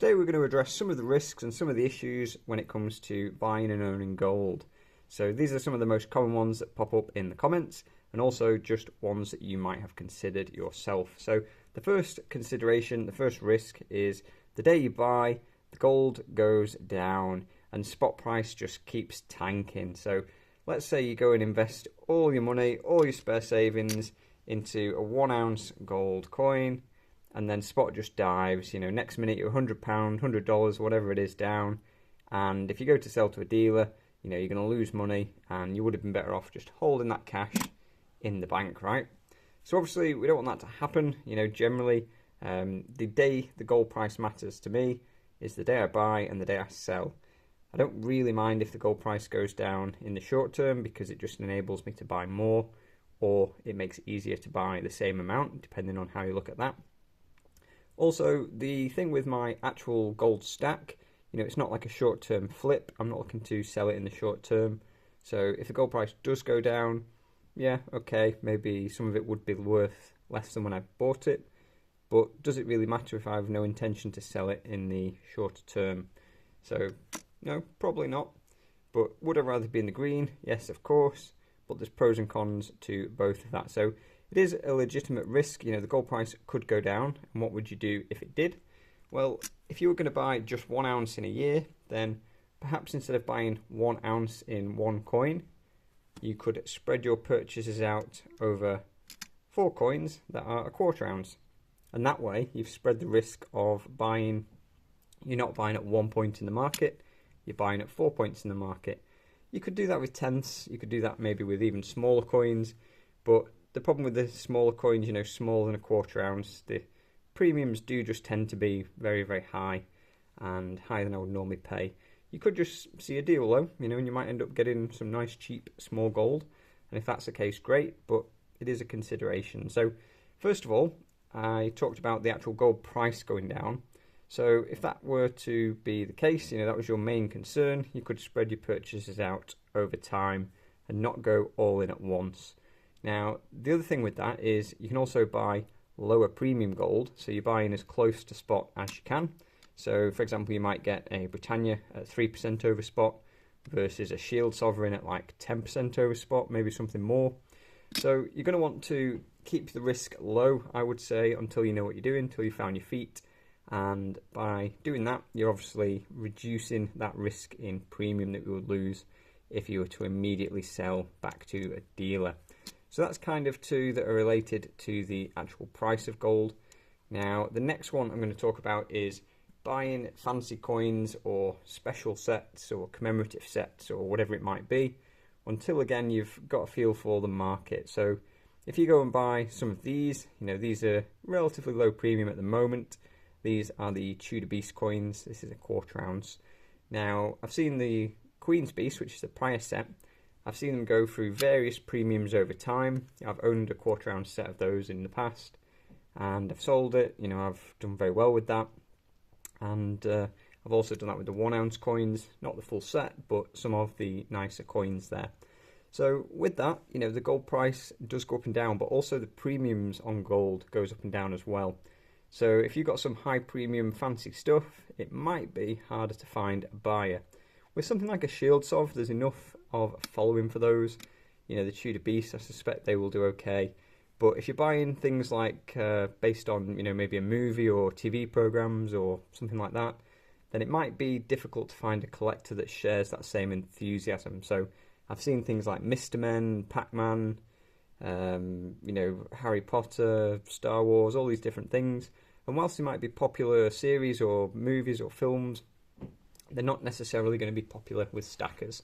today we're going to address some of the risks and some of the issues when it comes to buying and owning gold. So these are some of the most common ones that pop up in the comments, and also just ones that you might have considered yourself. So the first consideration, the first risk is the day you buy, the gold goes down and spot price just keeps tanking. So let's say you go and invest all your money, all your spare savings into a 1 ounce gold coin, and then spot just dives, next minute you're £100, $100, whatever it is, down. And if you go to sell to a dealer, you're going to lose money, and you would have been better off just holding that cash in the bank, right? So obviously we don't want that to happen. Generally, the day the gold price matters to me is the day I buy and the day I sell. I don't really mind if the gold price goes down in the short term, because it just enables me to buy more, or it makes it easier to buy the same amount, depending on how you look at that. Also, the thing with my actual gold stack, it's not like a short-term flip. I'm not looking to sell it in the short term. So if the gold price does go down, yeah, okay, maybe some of it would be worth less than when I bought it. But does it really matter if I have no intention to sell it in the shorter term? So, no, probably not. But would I rather be in the green? Yes, of course. But there's pros and cons to both of that. So it is a legitimate risk. The gold price could go down. And what would you do if it did? Well, if you were going to buy just 1 ounce in a year, then perhaps instead of buying 1 ounce in one coin, you could spread your purchases out over 4 coins that are a 1/4 ounce. And that way, you've spread the risk of buying. You're not buying at 1 point in the market, you're buying at 4 points in the market. You could do that with tenths, you could do that maybe with even smaller coins, but the problem with the smaller coins, smaller than a 1/4 ounce, the premiums do just tend to be very, very high, and higher than I would normally pay. You could just see a deal though, and you might end up getting some nice cheap small gold, and if that's the case, great, but it is a consideration. So first of all, I talked about the actual gold price going down. So if that were to be the case, that was your main concern, you could spread your purchases out over time and not go all in at once. Now, the other thing with that is you can also buy lower premium gold, so you're buying as close to spot as you can. So, for example, you might get a Britannia at 3% over spot versus a Shield Sovereign at like 10% over spot, maybe something more. So you're going to want to keep the risk low, I would say, until you know what you're doing, until you found your feet. And by doing that, you're obviously reducing that risk in premium that you would lose if you were to immediately sell back to a dealer. So that's kind of two that are related to the actual price of gold. Now, the next one I'm going to talk about is buying fancy coins or special sets or commemorative sets or whatever it might be, until again you've got a feel for the market. So if you go and buy some of these, these are relatively low premium at the moment. These are the Tudor Beast coins. This is a 1/4 ounce. Now, I've seen the Queen's Beast, which is the prior set. I've seen them go through various premiums over time. I've owned a 1/4 ounce set of those in the past, and I've sold it. I've done very well with that. And I've also done that with the 1 ounce coins, not the full set, but some of the nicer coins there. So with that, the gold price does go up and down, but also the premiums on gold goes up and down as well. So if you've got some high premium fancy stuff, it might be harder to find a buyer. With something like a Shield Sov, there's enough of a following for those. The Tudor Beast, I suspect they will do okay. But if you're buying things like based on, maybe a movie or TV programs or something like that, then it might be difficult to find a collector that shares that same enthusiasm. So I've seen things like Mr. Men, Pac-Man, Harry Potter, Star Wars, all these different things. And whilst they might be popular series or movies or films, they're not necessarily going to be popular with stackers.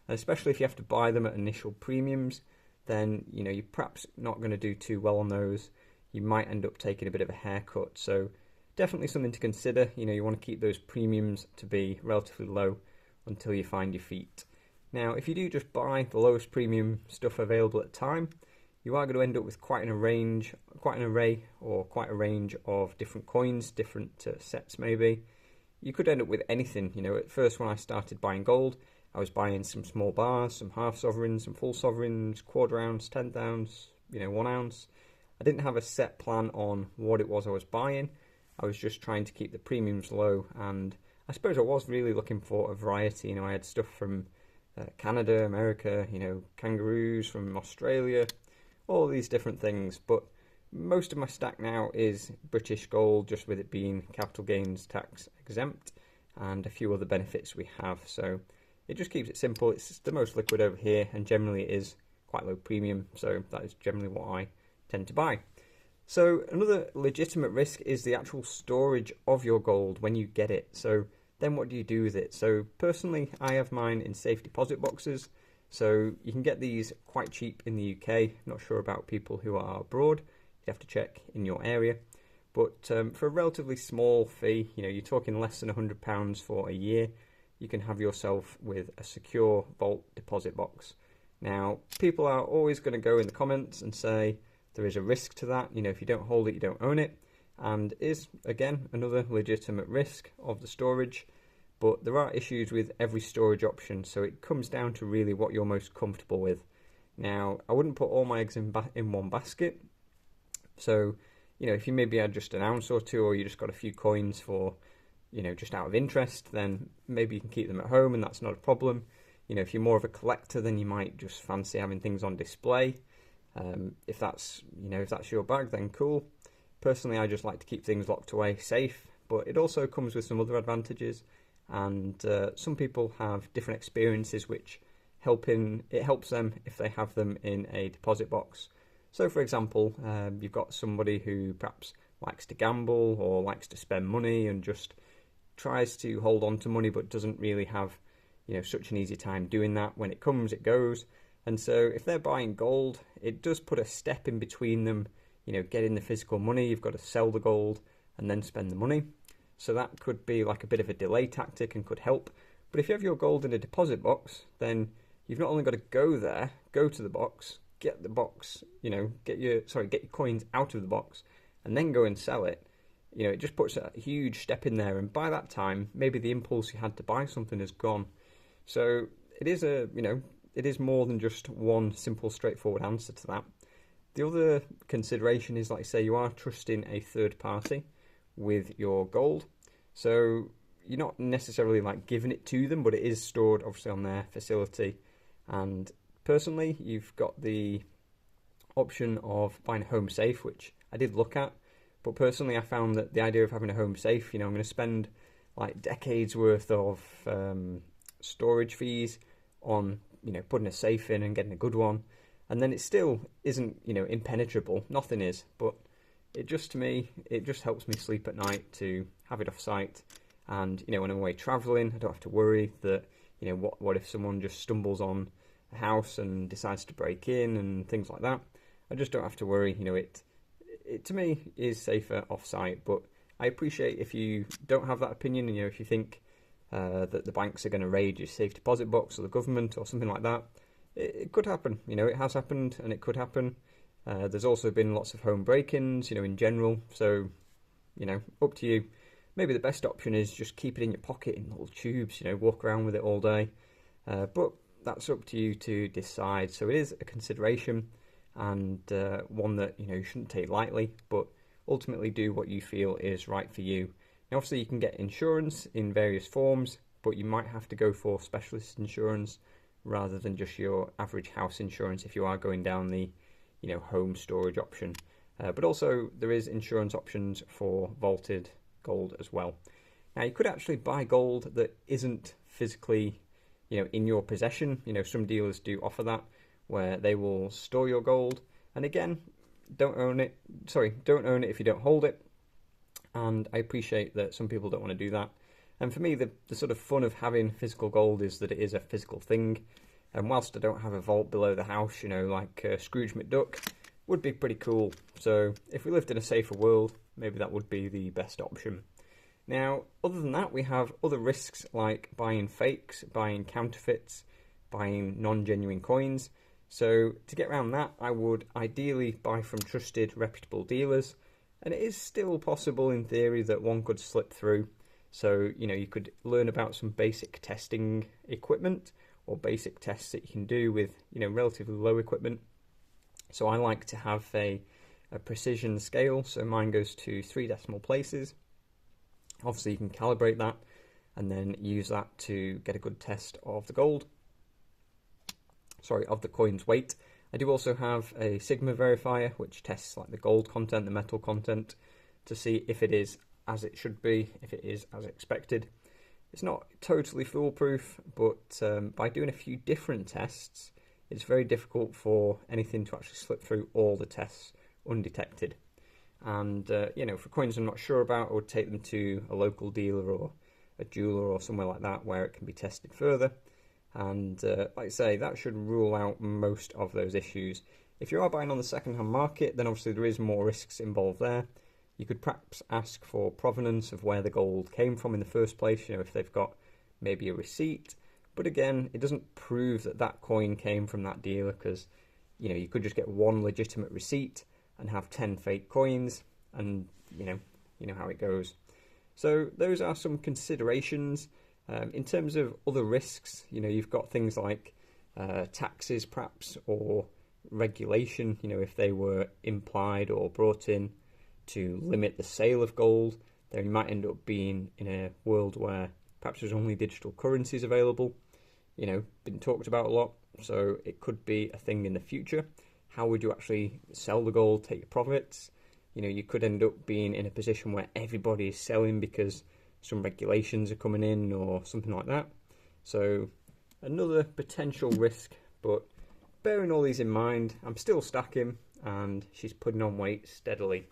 And especially if you have to buy them at initial premiums, then you're perhaps not going to do too well on those. You might end up taking a bit of a haircut. So definitely something to consider. You want to keep those premiums to be relatively low until you find your feet. Now, if you do just buy the lowest premium stuff available at the time, you are going to end up with quite an array of different coins, different sets maybe. You could end up with anything. At first when I started buying gold, I was buying some small bars, some half sovereigns, some full sovereigns, 1/4 ounce, 10th ounce, 1 ounce. I didn't have a set plan on what it was I was buying. I was just trying to keep the premiums low, and I suppose I was really looking for a variety. I had stuff from Canada, America, kangaroos from Australia, all these different things, but most of my stack now is British gold, just with it being capital gains tax exempt and a few other benefits we have. So it just keeps it simple. It's the most liquid over here, and generally it is quite low premium, so that is generally what I tend to buy. So another legitimate risk is the actual storage of your gold when you get it. So then what do you do with it? So personally, I have mine in safe deposit boxes. So you can get these quite cheap in the UK. Not sure about people who are abroad. You have to check in your area. But for a relatively small fee, you're talking less than £100 for a year, you can have yourself with a secure vault deposit box. Now, people are always going to go in the comments and say there is a risk to that. If you don't hold it, you don't own it. And is, again, another legitimate risk of the storage. But there are issues with every storage option, so it comes down to really what you're most comfortable with. Now, I wouldn't put all my eggs in one basket. So, if you maybe had just an ounce or two, or you just got a few coins for, just out of interest, then maybe you can keep them at home and that's not a problem. If you're more of a collector, then you might just fancy having things on display. If that's your bag, then cool. Personally, I just like to keep things locked away safe, but it also comes with some other advantages. And some people have different experiences which it helps them if they have them in a deposit box. So for example, you've got somebody who perhaps likes to gamble or likes to spend money and just tries to hold on to money but doesn't really have such an easy time doing that. When it comes, it goes. And so if they're buying gold, it does put a step in between them, getting the physical money. You've got to sell the gold and then spend the money. So that could be like a bit of a delay tactic and could help. But if you have your gold in a deposit box, then you've not only got to go to the box, get the box, get your coins out of the box and then go and sell it. It just puts a huge step in there, and by that time, maybe the impulse you had to buy something is gone. So it is more than just one simple, straightforward answer to that. The other consideration is, like I say, you are trusting a third party with your gold. So you're not necessarily like giving it to them, but it is stored obviously on their facility. And personally, you've got the option of buying a home safe, which I did look at. But personally, I found that the idea of having a home safe, I'm going to spend like decades worth of storage fees on, putting a safe in and getting a good one. And then it still isn't, impenetrable. Nothing is. But it just, to me, it just helps me sleep at night to have it off site. And, when I'm away travelling, I don't have to worry that, what if someone just stumbles on a house and decides to break in and things like that. I just don't have to worry. It to me is safer off site. But I appreciate if you don't have that opinion, if you think that the banks are going to raid your safe deposit box or the government or something like that. It could happen. It has happened and it could happen. There's also been lots of home break-ins, in general. So, up to you. Maybe the best option is just keep it in your pocket in little tubes, walk around with it all day. But that's up to you to decide. So it is a consideration, and one that, you shouldn't take lightly, but ultimately do what you feel is right for you. Now, obviously, you can get insurance in various forms, but you might have to go for specialist insurance rather than just your average house insurance if you are going down the home storage option. But also there is insurance options for vaulted gold as well. Now, you could actually buy gold that isn't physically in your possession. Some dealers do offer that, where they will store your gold, and again, don't own it if you don't hold it. And I appreciate that some people don't want to do that. And for me, the sort of fun of having physical gold is that it is a physical thing. And whilst I don't have a vault below the house, like Scrooge McDuck, would be pretty cool. So if we lived in a safer world, maybe that would be the best option. Now, other than that, we have other risks like buying fakes, buying counterfeits, buying non-genuine coins. So to get around that, I would ideally buy from trusted, reputable dealers. And it is still possible in theory that one could slip through. So, you could learn about some basic testing equipment or basic tests that you can do with, relatively low equipment. So I like to have a precision scale. So mine goes to 3 decimal places. Obviously you can calibrate that and then use that to get a good test of the coin's weight. I do also have a sigma verifier which tests like the gold content, the metal content, to see if it is as it should be, if it is as expected. It's not totally foolproof, but by doing a few different tests, it's very difficult for anything to actually slip through all the tests undetected. And for coins I'm not sure about, I would take them to a local dealer or a jeweler or somewhere like that where it can be tested further. And like I say, that should rule out most of those issues. If you are buying on the second-hand market, then obviously there is more risks involved there. You could perhaps ask for provenance of where the gold came from in the first place, if they've got maybe a receipt. But again, it doesn't prove that that coin came from that dealer, because you could just get one legitimate receipt and have 10 fake coins, and you know how it goes. So those are some considerations. In terms of other risks, you've got things like taxes perhaps, or regulation, if they were implied or brought in to limit the sale of gold, then you might end up being in a world where perhaps there's only digital currencies available, been talked about a lot, so it could be a thing in the future. How would you actually sell the gold, take your profits? You could end up being in a position where everybody is selling because some regulations are coming in or something like that. So another potential risk, but bearing all these in mind, I'm still stacking and she's putting on weight steadily.